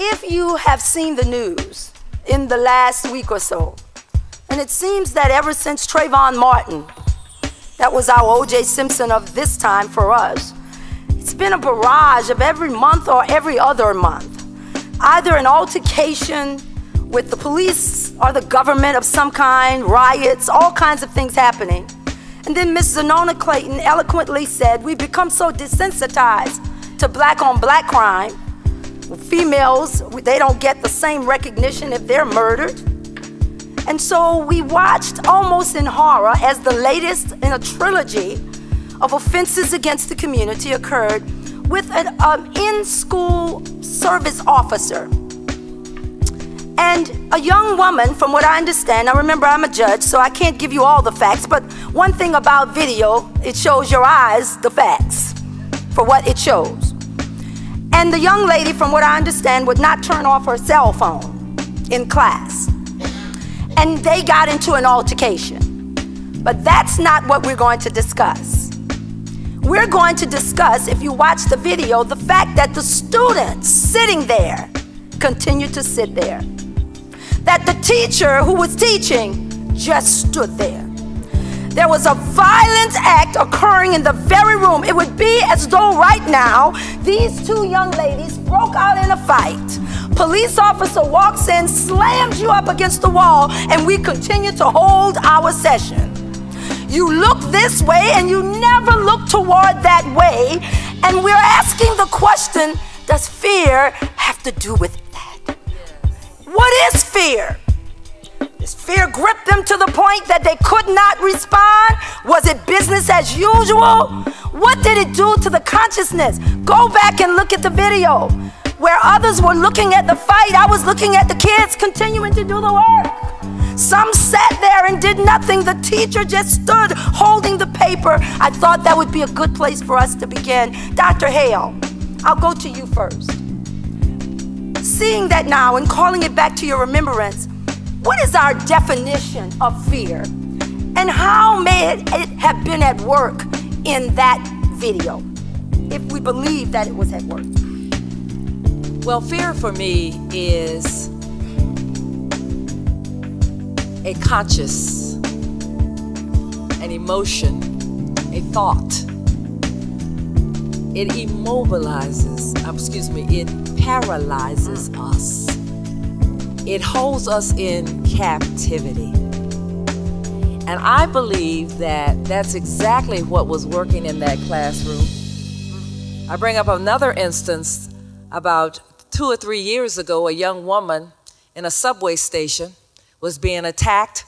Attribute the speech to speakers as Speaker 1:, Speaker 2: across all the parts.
Speaker 1: If you have seen the news in the last week or so, and it seems that ever since Trayvon Martin, that was our O.J. Simpson of this time for us, it's been a barrage of every month or every other month, either an altercation with the police or the government of some kind, riots, all kinds of things happening. And then Ms. Zanona Clayton eloquently said, we've become so desensitized to black-on-black crime. Females, they don't get the same recognition if they're murdered. And so we watched almost in horror as the latest in a trilogy of offenses against the community occurred with an in-school service officer. And a young woman, from what I understand, now remember I'm a judge, so I can't give you all the facts, but one thing about video, it shows your eyes the facts for what it shows. And the young lady, from what I understand, would not turn off her cell phone in class. And they got into an altercation. But that's not what we're going to discuss. We're going to discuss, if you watch the video, the fact that the students sitting there continue to sit there. That the teacher who was teaching just stood there. There was a violent act occurring in the very room. It would be as though right now these two young ladies broke out in a fight. Police officer walks in, slams you up against the wall, and we continue to hold our session. You look this way and you never look toward that way, and we're asking the question, does fear have to do with that? What is fear? Does fear grip them to the point that they could not respond? Was it business as usual? What did it do to the consciousness? Go back and look at the video. Where others were looking at the fight, I was looking at the kids continuing to do the work. Some sat there and did nothing. The teacher just stood holding the paper. I thought that would be a good place for us to begin. Dr. Hale, I'll go to you first. Seeing that now and calling it back to your remembrance, what is our definition of fear? And how may it have been at work in that video, if we believe that it was at work?
Speaker 2: Well, fear for me is a conscious, an emotion, a thought. It immobilizes, it paralyzes us. It holds us in captivity. And I believe that that's exactly what was working in that classroom. I bring up another instance. About 2 or 3 years ago, a young woman in a subway station was being attacked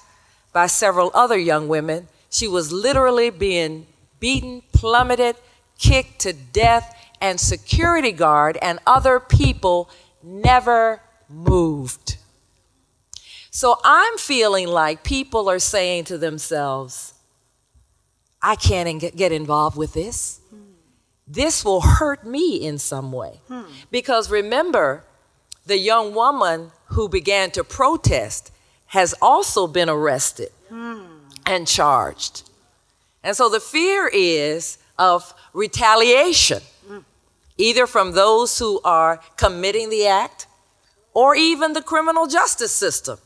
Speaker 2: by several other young women. She was literally being beaten, plummeted, kicked to death, and security guard and other people never moved. So I'm feeling like people are saying to themselves, I can't get involved with this. This will hurt me in some way. Because remember, the young woman who began to protest has also been arrested and charged. And so the fear is of retaliation, either from those who are committing the act or even the criminal justice system.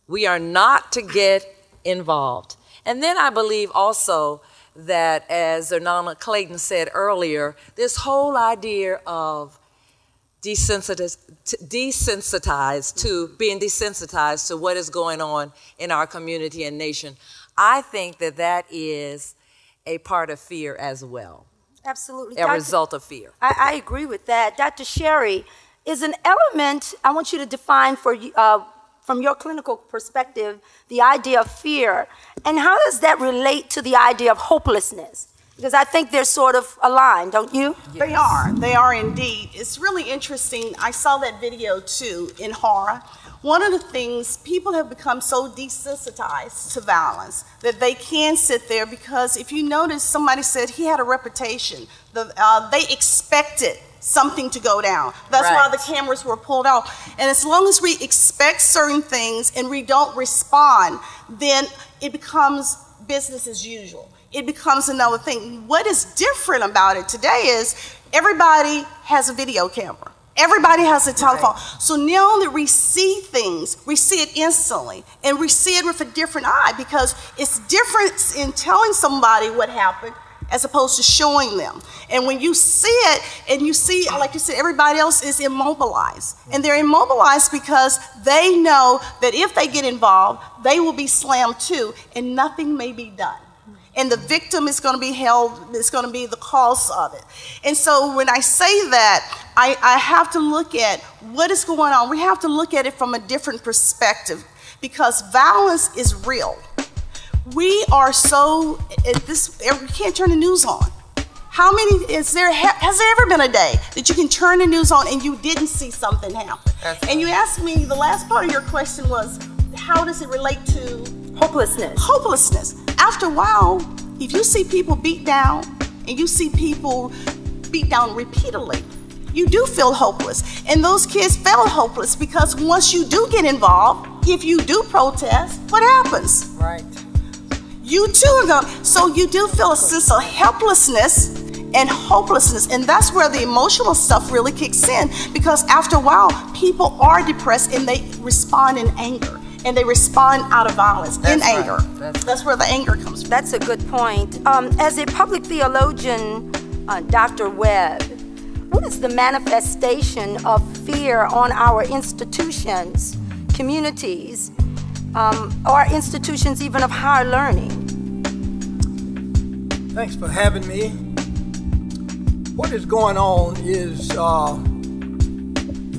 Speaker 2: We are not to get involved. And then I believe also that, as Zanona Clayton said earlier, this whole idea of being desensitized to what is going on in our community and nation, I think that that is a part of fear as well.
Speaker 1: Absolutely.
Speaker 2: A result of fear.
Speaker 1: I agree with that. Dr. Sherry, is an element, I want you to define for from your clinical perspective, the idea of fear, and how does that relate to the idea of hopelessness? Because I think they're sort of aligned, don't you?
Speaker 3: Yes. They are indeed. It's really interesting. I saw that video too in horror. One of the things, people have become so desensitized to violence that they can sit there because if you notice, somebody said he had a reputation. They expected something to go down. That's why the cameras were pulled off. And as long as we expect certain things and we don't respond, then it becomes business as usual. It becomes another thing. What is different about it today is everybody has a video camera. Everybody has a telephone. Right. So now that we see things, we see it instantly, and we see it with a different eye, because it's different in telling somebody what happened as opposed to showing them. And when you see it, and you see, like you said, everybody else is immobilized. And they're immobilized because they know that if they get involved, they will be slammed too, and nothing may be done. And the victim is going to be held, it's going to be the cause of it. And so when I say that, I have to look at what is going on. We have to look at it from a different perspective, because violence is real. We are so, you can't turn the news on. How many, has there ever been a day that you can turn the news on and you didn't see something happen? And you asked me, the last part of your question was, how does it relate to
Speaker 1: hopelessness?
Speaker 3: Hopelessness. After a while, if you see people beat down, and you see people beat down repeatedly, you do feel hopeless. And those kids felt hopeless, because once you do get involved, if you do protest, what happens?
Speaker 2: Right.
Speaker 3: You too are going, so you do feel a sense of helplessness and hopelessness. And that's where the emotional stuff really kicks in, because after a while, people are depressed and they respond in anger. And they respond out of violence, in anger. That's where the anger comes from.
Speaker 1: That's a good point. As a public theologian, Dr. Webb, what is the manifestation of fear on our institutions, communities, or institutions even of higher learning?
Speaker 4: Thanks for having me. What is going on is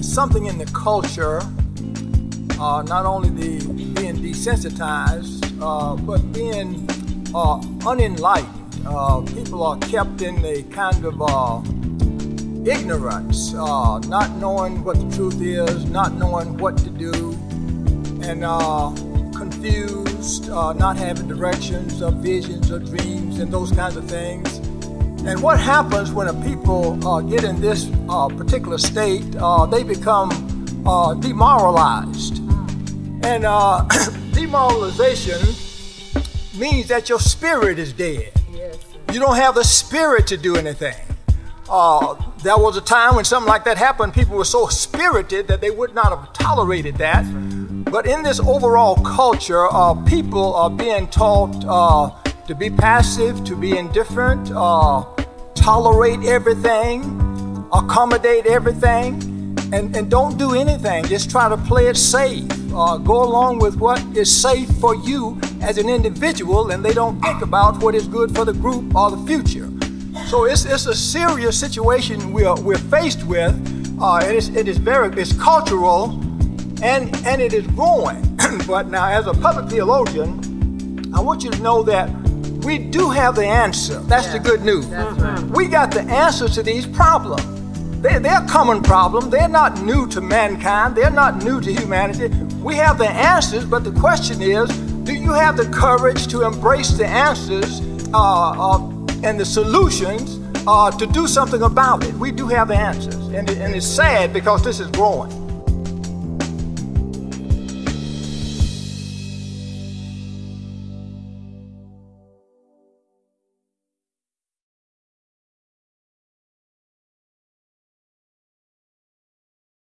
Speaker 4: something in the culture, not only being desensitized, but being unenlightened. People are kept in a kind of ignorance, not knowing what the truth is, not knowing what to do, and confused, not having directions or visions or dreams and those kinds of things. And what happens when a people get in this particular state, they become demoralized. And demoralization means that your spirit is dead. Yes. You don't have the spirit to do anything. There was a time when something like that happened, people were so spirited that they would not have tolerated that. But in this overall culture, people are being taught to be passive, to be indifferent, tolerate everything, accommodate everything, and don't do anything. Just try to play it safe. Go along with what is safe for you as an individual, and they don't think about what is good for the group or the future. So it's a serious situation we're faced with, and it's cultural, and it is growing. But now, as a public theologian, I want you to know that we do have the answer. That's the good news. That's right. We got the answer to these problems. They're common problems. They're not new to mankind. They're not new to humanity. We have the answers, but the question is, do you have the courage to embrace the answers and the solutions to do something about it? We do have the answers, and it's sad because this is growing.